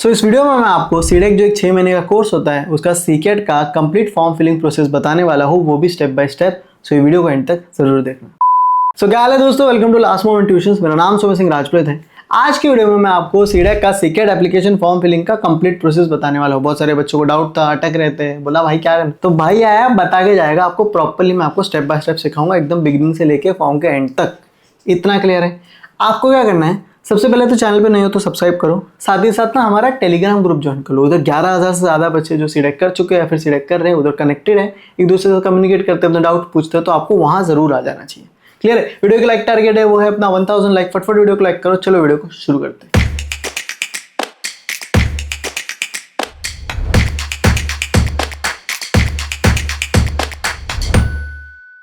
सो इस वीडियो में मैं आपको सीडेक जो एक 6 महीने का कोर्स होता है उसका सीकेट का कंप्लीट फॉर्म फिलिंग प्रोसेस बताने वाला हूँ, वो भी स्टेप बाय स्टेप। सो ये वीडियो को एंड तक जरूर देखना। सो क्या हाल है दोस्तों, welcome to last moment tuitions. मेरा नाम सोमेश सिंह राजपूत है। आज की वीडियो में मैं आपको सीडेक का सीकेट एप्लीकेशन फॉर्म फिलिंग का कंप्लीट प्रोसेस बताने वाला हूँ। बहुत सारे बच्चों को डाउट था, अटक रहते हैं, बोला भाई क्या करना, तो भाई आया बता के जाएगा आपको प्रॉपर्ली। मैं आपको स्टेप बाय स्टेप सिखाऊंगा एकदम बिगिनिंग से लेके फॉर्म के एंड तक। इतना क्लियर है। आपको क्या करना है, सबसे पहले तो चैनल पे नहीं हो तो सब्सक्राइब करो, साथ ही साथ ना हमारा टेलीग्राम ग्रुप ज्वाइन कर लो। उधर 11,000 से ज़्यादा बच्चे जो सीडेक कर चुके हैं या फिर सीडेक कर रहे हैं उधर कनेक्टेड है, एक दूसरे से कम्युनिकेट करते हैं, अपना डाउट पूछते हैं, तो आपको वहाँ ज़रूर आ जाना चाहिए। क्लियर है। वीडियो का लाइक टारगेट है वो है अपना 1000 लाइक। फटफट वीडियो को लाइक करो। चलो वीडियो को शुरू करते हैं।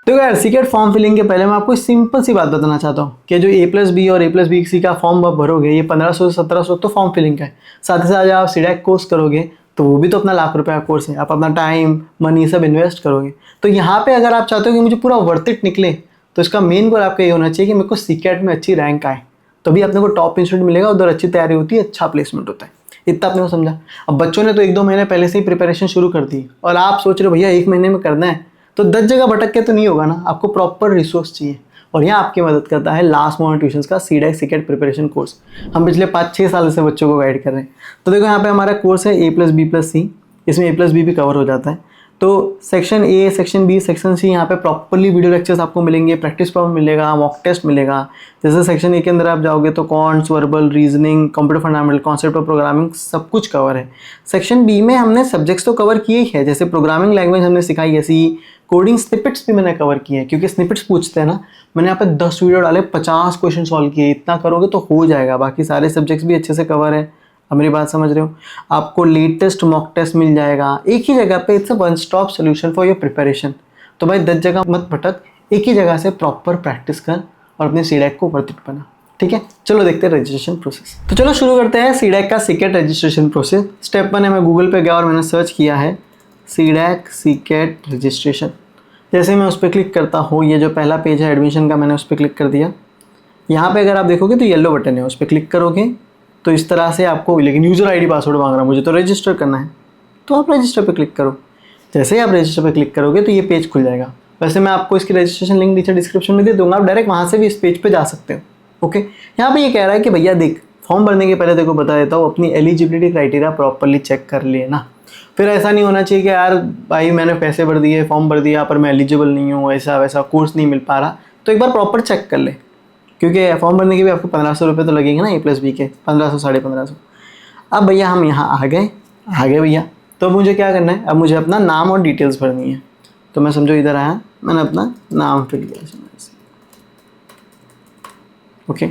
तो यार सीकेट फॉर्म फिलिंग के पहले मैं आपको सिंपल सी बात बताना चाहता हूँ कि जो A+B और A+B का फॉर्म आप भरोगे, ये 1500 से 1700 तो फॉर्म फिलिंग का है। साथ ही साथ जब आप सीडेक कोर्स करोगे तो वो भी तो अपना लाख रुपए का कोर्स है। आप अपना टाइम मनी सब इन्वेस्ट करोगे। तो यहाँ पे अगर आप चाहते हो कि मुझे पूरा वर्थ इट निकले, तो इसका मेन गोल आपका ये होना चाहिए कि मेरे को सीकेट में अच्छी रैंक आए, तभी अपने को टॉप इंस्टीट्यूट मिलेगा, उधर अच्छी तैयारी होती है, अच्छा प्लेसमेंट होता है। इतना आपने को समझा। अब बच्चों ने तो 1-2 महीने पहले से ही प्रिपरेशन शुरू कर दी और आप सोच रहे हो भैया 1 महीने में करना है, तो 10 जगह भटक के तो नहीं होगा ना। आपको प्रॉपर रिसोर्स चाहिए और यहाँ आपकी मदद करता है लास्ट मोमेंट ट्यूशंस का सीडेक सीकेट प्रिपरेशन कोर्स। हम पिछले 5-6 साल से बच्चों को गाइड कर रहे हैं। तो देखो यहाँ पे हमारा कोर्स है A+B+C, इसमें A+B भी कवर हो जाता है। तो section A, section B, section C, यहाँ पे प्रॉपर्ली वीडियो लेक्चर्स आपको मिलेंगे, प्रैक्टिस प्रॉब्लम मिलेगा, मॉक टेस्ट मिलेगा। जैसे सेक्शन ए के अंदर आप जाओगे तो quants, verbal, reasoning, computer fundamental, concept of programming, सब कुछ कवर है। सेक्शन बी में हमने सब्जेक्ट्स तो कवर किए ही है, जैसे प्रोग्रामिंग लैंग्वेज हमने सिखाई, ऐसी कोडिंग स्निपेट्स भी मैंने कवर किए हैं, क्योंकि स्निपेट्स पूछते हैं ना। मैंने यहाँ पे 10 वीडियो डाले, 50 क्वेश्चन सॉल्व किए। इतना करोगे तो हो जाएगा। बाकी सारे सब्जेक्ट्स भी अच्छे से कवर है। अब मेरी बात समझ रहे हो। आपको लेटेस्ट मॉक टेस्ट मिल जाएगा एक ही जगह पे। It's a one stop solution for your preparation. तो भाई 10 जगह मत भटक, एक ही जगह से प्रॉपर प्रैक्टिस कर और अपने सीडेक को वर्थ इट बना। ठीक है, चलो देखते हैं रजिस्ट्रेशन प्रोसेस। तो चलो शुरू करते हैं सीडेक का सीकेट रजिस्ट्रेशन प्रोसेस। स्टेप 1 है, मैं गूगल पे गया और मैंने सर्च किया है सीडेक सीकेट रजिस्ट्रेशन। जैसे मैं उस पर क्लिक करता हूँ, ये जो पहला पेज है एडमिशन का, मैंने उस पर क्लिक कर दिया। यहाँ पे अगर आप देखोगे तो येलो बटन है, उस पर क्लिक करोगे तो इस तरह से आपको, लेकिन यूज़र आईडी पासवर्ड मांग रहा है, मुझे तो रजिस्टर करना है, तो आप रजिस्टर पे क्लिक करो। जैसे ही आप रजिस्टर पे क्लिक करोगे तो ये पेज खुल जाएगा। वैसे मैं आपको इसकी रजिस्ट्रेशन लिंक नीचे डिस्क्रिप्शन में दे दूंगा, आप डायरेक्ट वहाँ से भी इस पेज पे जा सकते हो। ओके, यहाँ पे ये कह रहा है कि भैया देख, फॉर्म भरने के पहले देखो बता देता हूँ, अपनी एलिजिबिलिटी क्राइटेरिया प्रॉपरली चेक कर लेना। फिर ऐसा नहीं होना चाहिए कि यार भाई मैंने पैसे भर दिए, फॉर्म भर दिया, पर मैं एलिजिबल नहीं हूँ, ऐसा वैसा कोर्स नहीं मिल पा रहा। तो एक बार प्रॉपर चेक कर ले, क्योंकि फॉर्म भरने के भी आपको 1500 रुपये तो लगेंगे ना, A+B के 1500 1550। अब भैया हम यहाँ आ गए भैया। तो मुझे क्या करना है, अब मुझे अपना नाम और डिटेल्स भरनी है। तो मैं समझो इधर आया, मैंने अपना नाम फिल किया। ओके,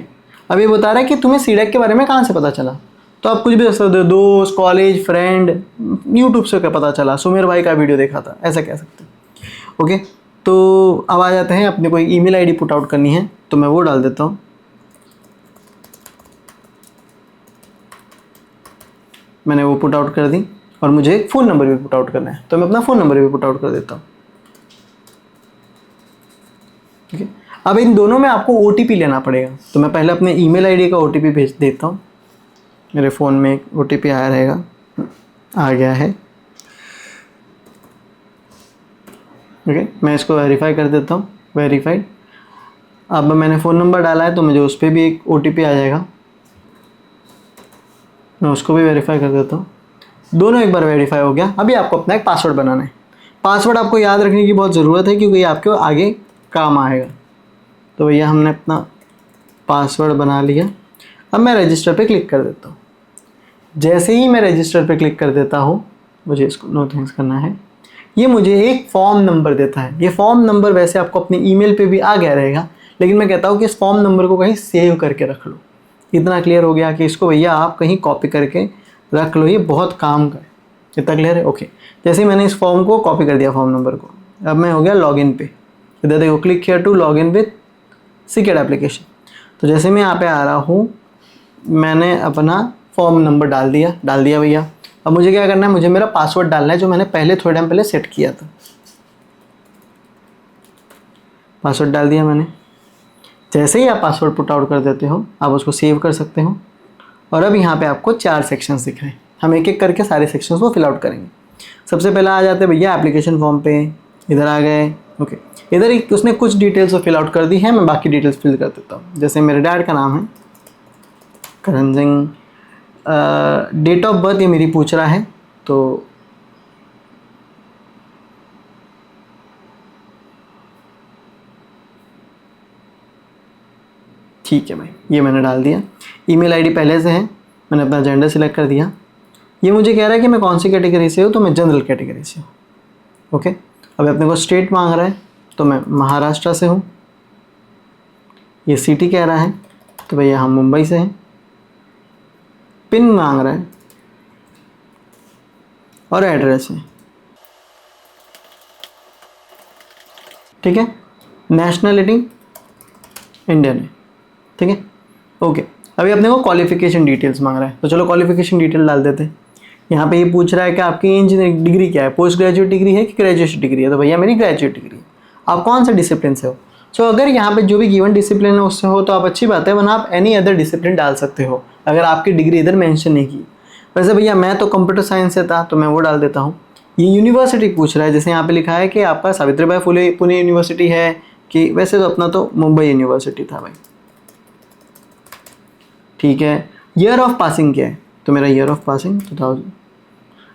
अब ये बता रहा है कि तुम्हें सीडेक के बारे में कहाँ से पता चला। तो आप कुछ भी दे सकते हो, दोस्त, कॉलेज, फ्रेंड, यूट्यूब से क्या पता चला, सुमेर भाई का वीडियो देखा था, ऐसा कह सकते हो। ओके, तो अब आ जाते हैं, अपने को ईमेल आईडी पुट आउट करनी है, तो मैं वो डाल देता हूँ। मैंने वो पुट आउट कर दी और मुझे एक फ़ोन नंबर भी पुट आउट करना है, तो मैं अपना फ़ोन नंबर भी पुट आउट कर देता हूँ। ठीक है, अब इन दोनों में आपको OTP लेना पड़ेगा। तो मैं पहले अपने ईमेल आईडी का OTP भेज देता हूँ। मेरे फ़ोन में एक OTP आया रहेगा, आ गया है। ओके, मैं इसको वेरीफाई कर देता हूँ, वेरीफाइड। अब मैंने फ़ोन नंबर डाला है तो मुझे उस पर भी एक OTP आ जाएगा, मैं उसको भी वेरीफाई कर देता हूँ। दोनों एक बार वेरीफाई हो गया। अभी आपको अपना एक पासवर्ड बनाना है। पासवर्ड आपको याद रखने की बहुत ज़रूरत है, क्योंकि ये आपके आगे काम आएगा। तो भैया हमने अपना पासवर्ड बना लिया। अब मैं रजिस्टर पे क्लिक कर देता हूँ। जैसे ही मैं रजिस्टर पे क्लिक कर देता हूँ, मुझे इसको नो थैंक्स करना है, ये मुझे एक फॉर्म नंबर देता है। ये फॉर्म नंबर वैसे आपको अपने ईमेल पे भी आ गया रहेगा, लेकिन मैं कहता हूँ कि इस फॉर्म नंबर को कहीं सेव करके रख लो। इतना क्लियर हो गया कि इसको भैया आप कहीं कॉपी करके रख लो, ये बहुत काम का है। इतना क्लियर है। ओके, जैसे ही मैंने इस फॉर्म को कॉपी कर दिया, फॉर्म नंबर को, अब मैं हो गया लॉगिन पे। इधर देखो, click here to login with सीकेट एप्लीकेशन। तो जैसे मैं यहाँ पे आ रहा हूँ, मैंने अपना फॉर्म नंबर डाल दिया भैया। अब मुझे क्या करना है, मुझे मेरा पासवर्ड डालना है, जो मैंने पहले थोड़े टाइम पहले सेट किया था। पासवर्ड डाल दिया मैंने। जैसे ही आप पासवर्ड पुट आउट कर देते हो, आप उसको सेव कर सकते हो और अब यहाँ पे आपको 4 सेक्शंस दिख रहे हैं। हम एक एक करके सारे सेक्शंस को फिल आउट करेंगे। सबसे पहले आ जाते हैं भैया एप्लीकेशन फॉर्म पे, इधर आ गए। ओके, इधर उसने कुछ डिटेल्स फिल आउट कर दी है, मैं बाकी डिटेल्स फिल कर देता हूँ। जैसे मेरे डैड का नाम है Karan Singh, date of birth ये मेरी पूछ रहा है, तो ठीक है भाई, ये मैंने डाल दिया। ईमेल आईडी पहले से है, मैंने अपना जेंडर सिलेक्ट कर दिया। ये मुझे कह रहा है कि मैं कौन सी कैटेगरी से हूँ, तो मैं जनरल कैटेगरी से हूँ। ओके, अब अपने को स्टेट मांग रहा है, तो मैं महाराष्ट्र से हूँ। ये सिटी कह रहा है, तो भैया हम मुंबई से हैं। पिन मांग रहा है और एड्रेस है, ठीक है। नेशनलिटी इंडियन है, ठीक है। ओके, अभी अपने को क्वालिफिकेशन डिटेल्स मांग रहा है, तो चलो क्वालिफिकेशन डिटेल डाल देते हैं। यहाँ पे ये पूछ रहा है कि आपकी इंजीनियरिंग डिग्री क्या है, पोस्ट ग्रेजुएट डिग्री है कि ग्रेजुएशन डिग्री है, तो भैया मेरी ग्रेजुएट डिग्री है। आप कौन सा डिसिप्लिन से हो? सो अगर यहाँ पे जो भी गिवन डिसिप्लिन है उससे हो तो आप अच्छी बात है, वरना आप एनी अदर डिसिप्लिन डाल सकते हो अगर आपकी डिग्री इधर मेंशन नहीं की। वैसे भैया मैं तो कंप्यूटर साइंस से था, तो मैं वो डाल देता हूँ। ये यूनिवर्सिटी पूछ रहा है, जैसे यहाँ पे लिखा है कि आपका सावित्रीबाई फुले पुणे यूनिवर्सिटी है कि, वैसे तो अपना तो मुंबई यूनिवर्सिटी था भाई, ठीक है। ईयर ऑफ पासिंग क्या है, तो मेरा ईयर ऑफ पासिंग 2000।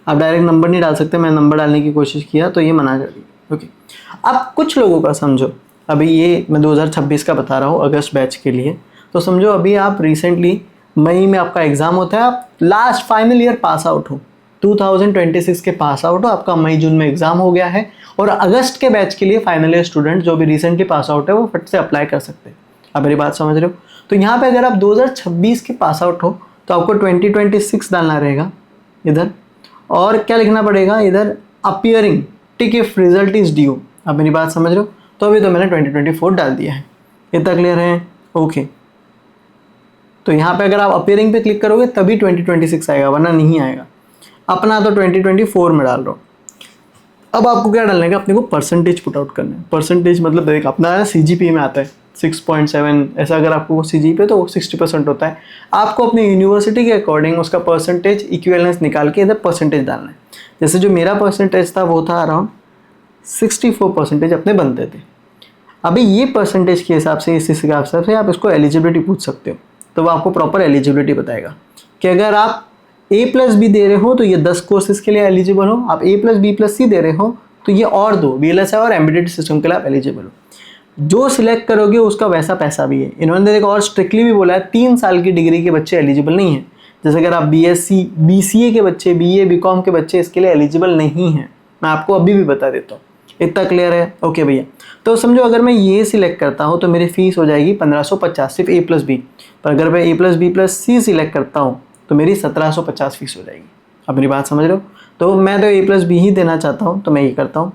आप डायरेक्ट नंबर नहीं डाल सकते, मैं नंबर डालने की कोशिश किया तो ये मना कर दिया। ओके, अब कुछ लोगों का समझो, अभी ये मैं 2026 का बता रहा हूँ अगस्त बैच के लिए, तो समझो अभी आप रिसेंटली मई में आपका एग्ज़ाम होता है, आप last final year pass out हो, 2026 के पास आउट हो, आपका मई जून में एग्ज़ाम हो गया है और अगस्त के बैच के लिए फाइनल ईयर स्टूडेंट जो भी रिसेंटली पास आउट है वो फट से अप्लाई कर सकते हैं। आप मेरी बात समझ रहे हो? तो यहाँ पे अगर आप 2026 के पास आउट हो तो आपको 2026 डालना रहेगा इधर, और क्या लिखना पड़ेगा इधर, appearing tick if result is due. आप मेरी बात समझ रहे हो? तो अभी तो मैंने 2024 डाल दिया है, इतना क्लियर है? ओके, तो यहाँ पे अगर आप अपियरिंग पे क्लिक करोगे तभी 2026 आएगा, वरना नहीं आएगा। अपना तो 2024 में डाल रहा हूँ। अब आपको क्या डालने का, अपने को परसेंटेज पुट आउट करना है। परसेंटेज मतलब देख अपना CGPA में आता है 6.7, ऐसा अगर आपको CGPA तो 60% होता है। आपको अपनी यूनिवर्सिटी के अकॉर्डिंग उसका परसेंटेज इक्विवेलेंस निकाल के इधर परसेंटेज डालना है। जैसे जो मेरा परसेंटेज था वो था अराउंड 64% अपने बनते थे। अभी ये परसेंटेज के हिसाब से, इस हिसाब से आप इसको एलिजिबिलिटी पूछ सकते हो, तो वो आपको प्रॉपर एलिजिबिलिटी बताएगा कि अगर आप A+B दे रहे हो तो ये 10 कोर्सेज के लिए एलिजिबल हो, आप A+B+C दे रहे हो तो ये और 2 VLSI और एम्बेडेड सिस्टम के लिए आप एलिजिबल हो। जो सिलेक्ट करोगे उसका वैसा पैसा भी है। इन्होंने एक और स्ट्रिक्टली भी बोला है 3 साल की डिग्री के बच्चे एलिजिबल नहीं है। जैसे अगर आप BSc BCA के बच्चे, BA BCom के बच्चे इसके लिए एलिजिबल नहीं हैं, मैं आपको अभी भी बता देता हूँ। इतना क्लियर है? ओके भैया, तो समझो अगर मैं ये सिलेक्ट करता हूँ तो मेरी फीस हो जाएगी 1550 सिर्फ A+B, पर अगर मैं A+B+C सिलेक्ट करता हूँ तो मेरी 1750 फीस हो जाएगी। अब मेरी बात समझ रहे हो? तो मैं तो A+B ही देना चाहता हूँ, तो मैं ये करता हूँ,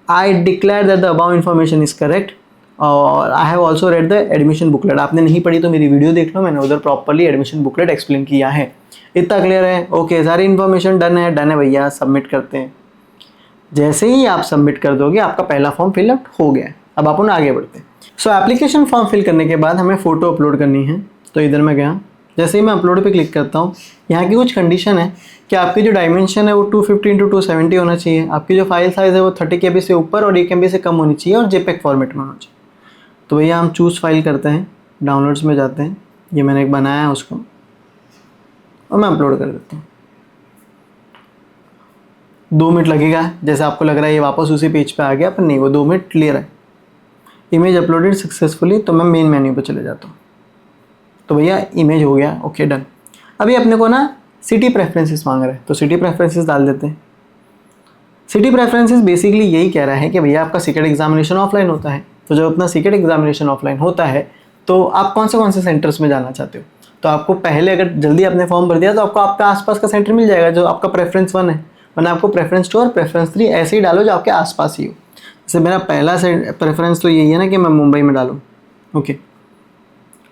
I declare that the above information is correct और I have also read the admission booklet. आपने नहीं पढ़ी तो मेरी वीडियो देख लो, मैंने उधर प्रॉपरली एडमिशन बुकलेट एक्सप्लेन किया है। इतना क्लियर है? ओके, सारी इन्फॉर्मेशन डन है? डन है भैया, सबमिट करते हैं। जैसे ही आप सबमिट कर दोगे आपका पहला फॉर्म फिलअप हो गया है। अब अपन आगे बढ़ते हैं। सो एप्लीकेशन फॉर्म फिल करने के बाद हमें फ़ोटो अपलोड करनी है, तो इधर मैं गया, जैसे ही मैं अपलोड पे क्लिक करता हूँ, यहाँ की कुछ कंडीशन है कि आपकी जो डायमेंशन है वो 250x270 होना चाहिए, आपकी जो फाइल साइज़ है वो 30 KB से ऊपर और 1 MB से कम होनी चाहिए और JPEG फॉर्मेट में होना चाहिए। तो भैया हम चूज़ फाइल करते हैं, डाउनलोड्स में जाते हैं, ये मैंने एक बनाया है उसको और मैं अपलोड कर देता हूँ। 2 मिनट लगेगा, जैसे आपको लग रहा है ये वापस उसी पेज पे आ गया, पर नहीं, वो 2 मिनट क्लियर है। इमेज अपलोडेड सक्सेसफुली, तो मैं मेन मेन्यू पे चले जाता हूँ। तो भैया इमेज हो गया, ओके डन। अभी अपने को ना सिटी प्रेफरेंसेस मांग रहा है, तो सिटी प्रेफरेंसेस डाल देते हैं। सिटी प्रेफरेंसेस बेसिकली यही कह रहा है कि भैया आपका सीकेट एग्जामिनेशन ऑफलाइन होता है, तो जब अपना सीकेट एग्जामिनेशन ऑफलाइन होता है तो आप कौन से सेंटर्स में जाना चाहते हो। तो आपको पहले अगर जल्दी आपने फॉर्म भर दिया तो आपको आपके आसपास का सेंटर मिल जाएगा जो आपका प्रेफरेंस 1 है, वरना आपको प्रेफरेंस 2 और प्रेफरेंस 3 ऐसे ही डालो जो आपके आसपास ही हो। जैसे मेरा पहला प्रेफरेंस तो यही है ना कि मैं मुंबई में डालूँ। ओके,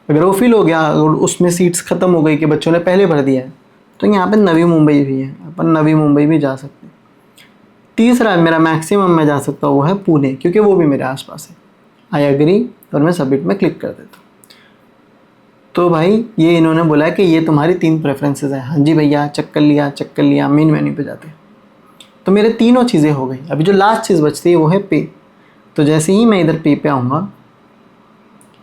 अगर वो फिल हो गया और उसमें सीट्स ख़त्म हो गई कि बच्चों ने पहले भर दिया है, तो यहाँ पे नवी मुंबई भी है, अपन नवी मुंबई भी जा सकते हैं। तीसरा मेरा मैक्सिमम मैं जा सकता हूँ वो है पुणे, क्योंकि वो भी मेरे आसपास है। आई एग्री और मैं सबमिट में क्लिक कर देता हूँ। तो भाई ये इन्होंने बोला है कि ये तुम्हारी 3 प्रेफरेंसेस है। हाँ जी भैया, चेक कर लिया, मेन मेन्यू पे जाते। तो मेरे तीनों चीज़ें हो गई। अभी जो लास्ट चीज़ बचती है वो है पे। तो जैसे ही मैं इधर पे पे आऊँगा,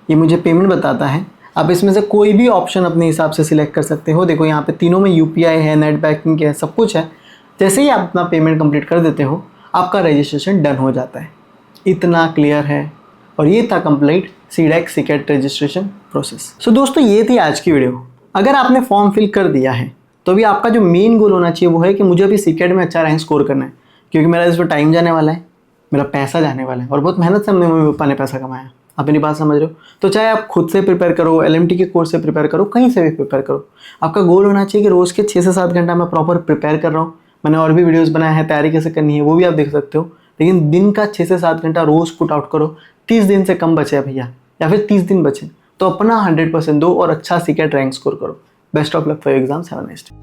ये मुझे पेमेंट बताता है। आप इसमें से कोई भी ऑप्शन अपने हिसाब से सिलेक्ट कर सकते हो। देखो यहाँ पे तीनों में यूपीआई है, नेट बैंकिंग है, सब कुछ है। जैसे ही आप अपना पेमेंट कंप्लीट कर देते हो, आपका रजिस्ट्रेशन डन हो जाता है। इतना क्लियर है। और ये था कंप्लीट सीडेक सीकेट रजिस्ट्रेशन प्रोसेस। सो दोस्तों, ये थी आज की वीडियो। अगर आपने फॉर्म फिल कर दिया है तो अभी आपका जो मेन गोल होना चाहिए वो है कि मुझे अभी सीकेट में अच्छा रैंक स्कोर करना है, क्योंकि मेरा इस पर टाइम जाने वाला है, मेरा पैसा जाने वाला है, और बहुत मेहनत से हमने मम्मी पापा ने पैसा कमाया। आप मेरी बात समझ रहे हो? तो चाहे आप खुद से प्रिपेयर करो, एलएमटी के कोर्स से प्रिपेयर करो, कहीं से भी प्रिपेयर करो, आपका गोल होना चाहिए कि रोज़ के 6 से 7 घंटा मैं प्रॉपर प्रिपेयर कर रहा हूँ। मैंने और भी वीडियोस बनाए हैं, तैयारी कैसे करनी है वो भी आप देख सकते हो। लेकिन दिन का 6 से 7 घंटा रोज़ पुट आउट करो। 30 दिन से कम बचे भैया, या फिर 30 दिन बचे तो अपना 100% दो और अच्छा सीकेट रैंक स्कोर करो। Best of luck for your exams. Have a nice day.